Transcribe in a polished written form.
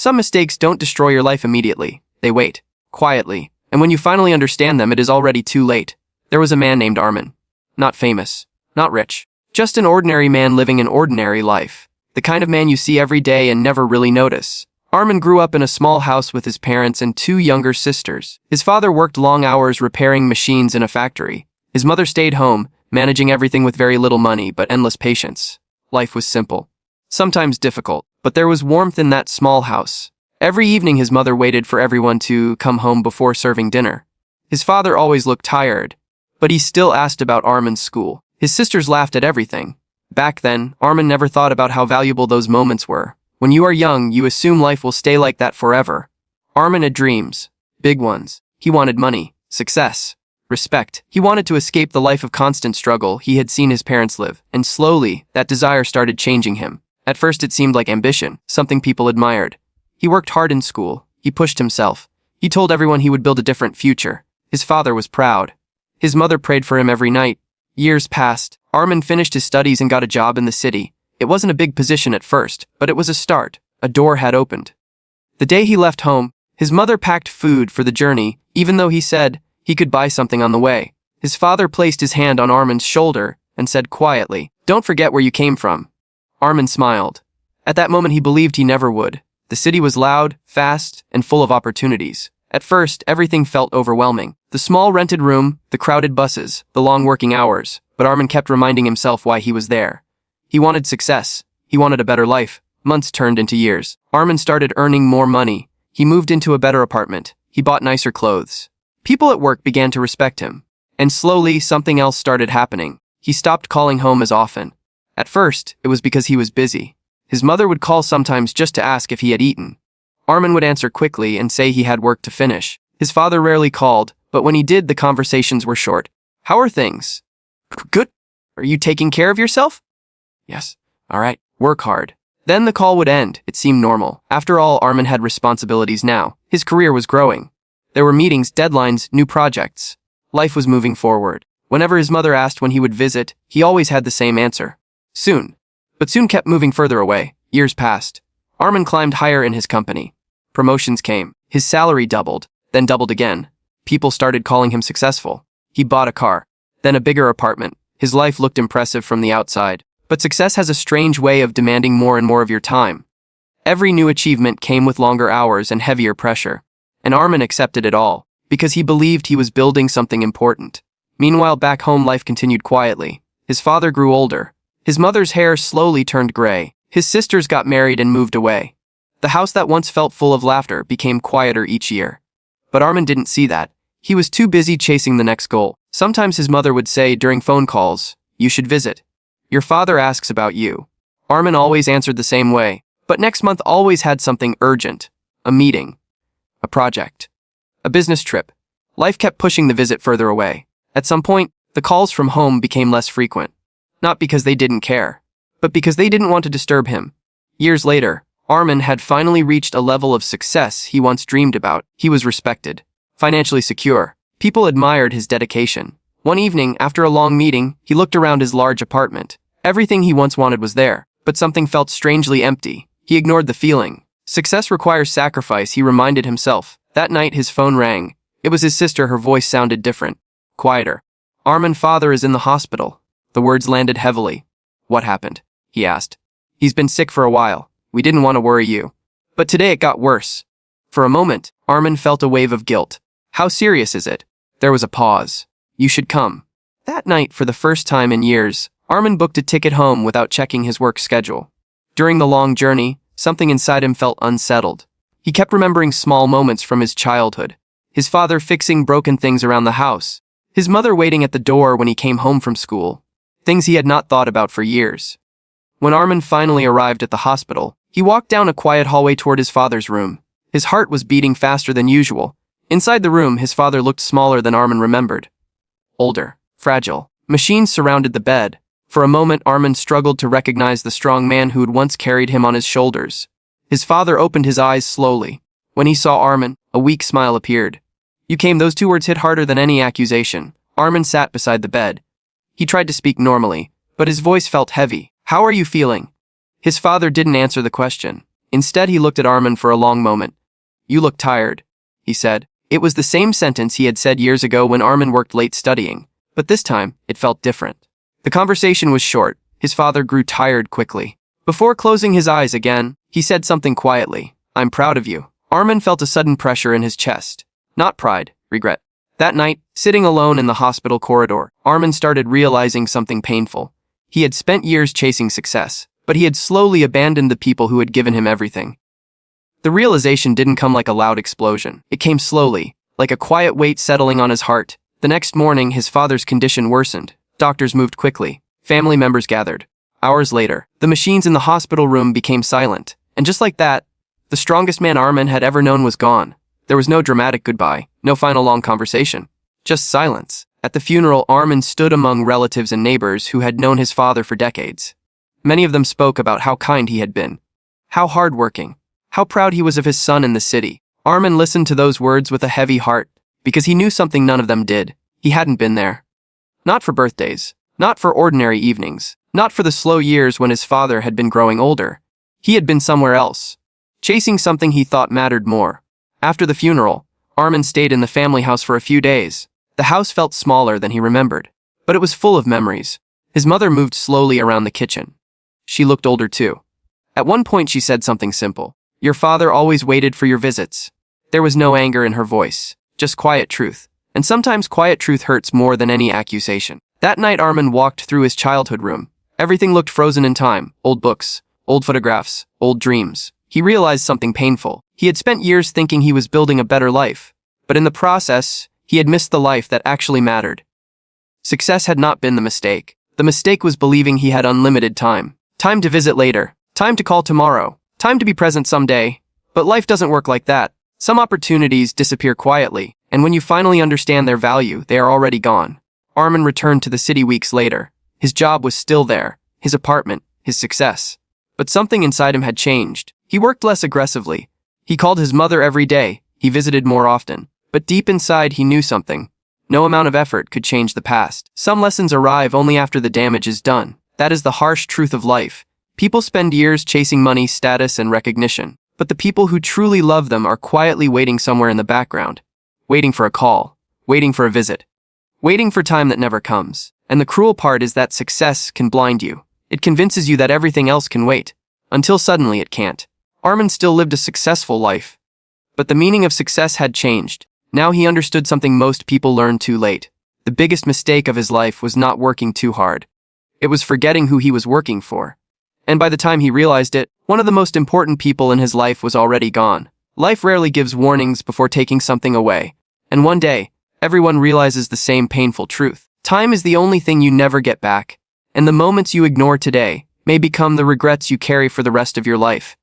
Some mistakes don't destroy your life immediately. They wait, quietly, and when you finally understand them, it is already too late. There was a man named Armin. Not famous, not rich, just an ordinary man living an ordinary life. The kind of man you see every day and never really notice. Armin grew up in a small house with his parents and two younger sisters. His father worked long hours repairing machines in a factory. His mother stayed home, managing everything with very little money but endless patience. Life was simple, sometimes difficult, but there was warmth in that small house. Every evening his mother waited for everyone to come home before serving dinner. His father always looked tired, but he still asked about Armin's school. His sisters laughed at everything. Back then, Armin never thought about how valuable those moments were. When you are young, you assume life will stay like that forever. Armin had dreams, big ones. He wanted money, success, respect. He wanted to escape the life of constant struggle he had seen his parents live, and slowly, that desire started changing him. At first it seemed like ambition, something people admired. He worked hard in school. He pushed himself. He told everyone he would build a different future. His father was proud. His mother prayed for him every night. Years passed. Armin finished his studies and got a job in the city. It wasn't a big position at first, but it was a start. A door had opened. The day he left home, his mother packed food for the journey, even though he said he could buy something on the way. His father placed his hand on Armin's shoulder and said quietly, "Don't forget where you came from." Armin smiled. At that moment he believed he never would. The city was loud, fast, and full of opportunities. At first, everything felt overwhelming. The small rented room, the crowded buses, the long working hours, but Armin kept reminding himself why he was there. He wanted success. He wanted a better life. Months turned into years. Armin started earning more money. He moved into a better apartment. He bought nicer clothes. People at work began to respect him. And slowly, something else started happening. He stopped calling home as often. At first, it was because he was busy. His mother would call sometimes just to ask if he had eaten. Armin would answer quickly and say he had work to finish. His father rarely called, but when he did, the conversations were short. "How are things?" "Good. Are you taking care of yourself?" "Yes." "All right. Work hard." Then the call would end. It seemed normal. After all, Armin had responsibilities now. His career was growing. There were meetings, deadlines, new projects. Life was moving forward. Whenever his mother asked when he would visit, he always had the same answer. Soon. But soon kept moving further away. Years passed. Armin climbed higher in his company. Promotions came. His salary doubled, then doubled again. People started calling him successful. He bought a car, then a bigger apartment. His life looked impressive from the outside. But success has a strange way of demanding more and more of your time. Every new achievement came with longer hours and heavier pressure. And Armin accepted it all, because he believed he was building something important. Meanwhile, back home life continued quietly. His father grew older. His mother's hair slowly turned gray. His sisters got married and moved away. The house that once felt full of laughter became quieter each year. But Armin didn't see that. He was too busy chasing the next goal. Sometimes his mother would say during phone calls, "You should visit. Your father asks about you." Armin always answered the same way, but next month always had something urgent. A meeting. A project. A business trip. Life kept pushing the visit further away. At some point, the calls from home became less frequent. Not because they didn't care, but because they didn't want to disturb him. Years later, Armin had finally reached a level of success he once dreamed about. He was respected, financially secure. People admired his dedication. One evening, after a long meeting, he looked around his large apartment. Everything he once wanted was there, but something felt strangely empty. He ignored the feeling. Success requires sacrifice, he reminded himself. That night, his phone rang. It was his sister. Her voice sounded different, quieter. "Armin's father is in the hospital." The words landed heavily. "What happened?" he asked. "He's been sick for a while. We didn't want to worry you. But today it got worse." For a moment, Armin felt a wave of guilt. "How serious is it?" There was a pause. "You should come." That night, for the first time in years, Armin booked a ticket home without checking his work schedule. During the long journey, something inside him felt unsettled. He kept remembering small moments from his childhood. His father fixing broken things around the house. His mother waiting at the door when he came home from school. Things he had not thought about for years. When Armin finally arrived at the hospital, he walked down a quiet hallway toward his father's room. His heart was beating faster than usual. Inside the room, his father looked smaller than Armin remembered. Older, fragile. Machines surrounded the bed. For a moment, Armin struggled to recognize the strong man who had once carried him on his shoulders. His father opened his eyes slowly. When he saw Armin, a weak smile appeared. "You came." Those two words hit harder than any accusation. Armin sat beside the bed. He tried to speak normally, but his voice felt heavy. "How are you feeling?" His father didn't answer the question. Instead, he looked at Armin for a long moment. "You look tired," he said. It was the same sentence he had said years ago when Armin worked late studying, but this time, it felt different. The conversation was short. His father grew tired quickly. Before closing his eyes again, he said something quietly. "I'm proud of you." Armin felt a sudden pressure in his chest. Not pride, regret. That night, sitting alone in the hospital corridor, Armin started realizing something painful. He had spent years chasing success, but he had slowly abandoned the people who had given him everything. The realization didn't come like a loud explosion. It came slowly, like a quiet weight settling on his heart. The next morning, his father's condition worsened. Doctors moved quickly. Family members gathered. Hours later, the machines in the hospital room became silent. And just like that, the strongest man Armin had ever known was gone. There was no dramatic goodbye, no final long conversation. Just silence. At the funeral, Armin stood among relatives and neighbors who had known his father for decades. Many of them spoke about how kind he had been, how hardworking, how proud he was of his son in the city. Armin listened to those words with a heavy heart, because he knew something none of them did. He hadn't been there. Not for birthdays, not for ordinary evenings, not for the slow years when his father had been growing older. He had been somewhere else, chasing something he thought mattered more. After the funeral, Armin stayed in the family house for a few days. The house felt smaller than he remembered, but it was full of memories. His mother moved slowly around the kitchen. She looked older too. At one point she said something simple. "Your father always waited for your visits." There was no anger in her voice, just quiet truth. And sometimes quiet truth hurts more than any accusation. That night Armin walked through his childhood room. Everything looked frozen in time. Old books, old photographs, old dreams. He realized something painful. He had spent years thinking he was building a better life, but in the process, he had missed the life that actually mattered. Success had not been the mistake. The mistake was believing he had unlimited time. Time to visit later. Time to call tomorrow. Time to be present someday. But life doesn't work like that. Some opportunities disappear quietly, and when you finally understand their value, they are already gone. Armin returned to the city weeks later. His job was still there, his apartment, his success. But something inside him had changed. He worked less aggressively. He called his mother every day. He visited more often. But deep inside, he knew something. No amount of effort could change the past. Some lessons arrive only after the damage is done. That is the harsh truth of life. People spend years chasing money, status, and recognition. But the people who truly love them are quietly waiting somewhere in the background. Waiting for a call. Waiting for a visit. Waiting for time that never comes. And the cruel part is that success can blind you. It convinces you that everything else can wait. Until suddenly it can't. Armin still lived a successful life. But the meaning of success had changed. Now he understood something most people learn too late. The biggest mistake of his life was not working too hard. It was forgetting who he was working for. And by the time he realized it, one of the most important people in his life was already gone. Life rarely gives warnings before taking something away. And one day, everyone realizes the same painful truth. Time is the only thing you never get back. And the moments you ignore today may become the regrets you carry for the rest of your life.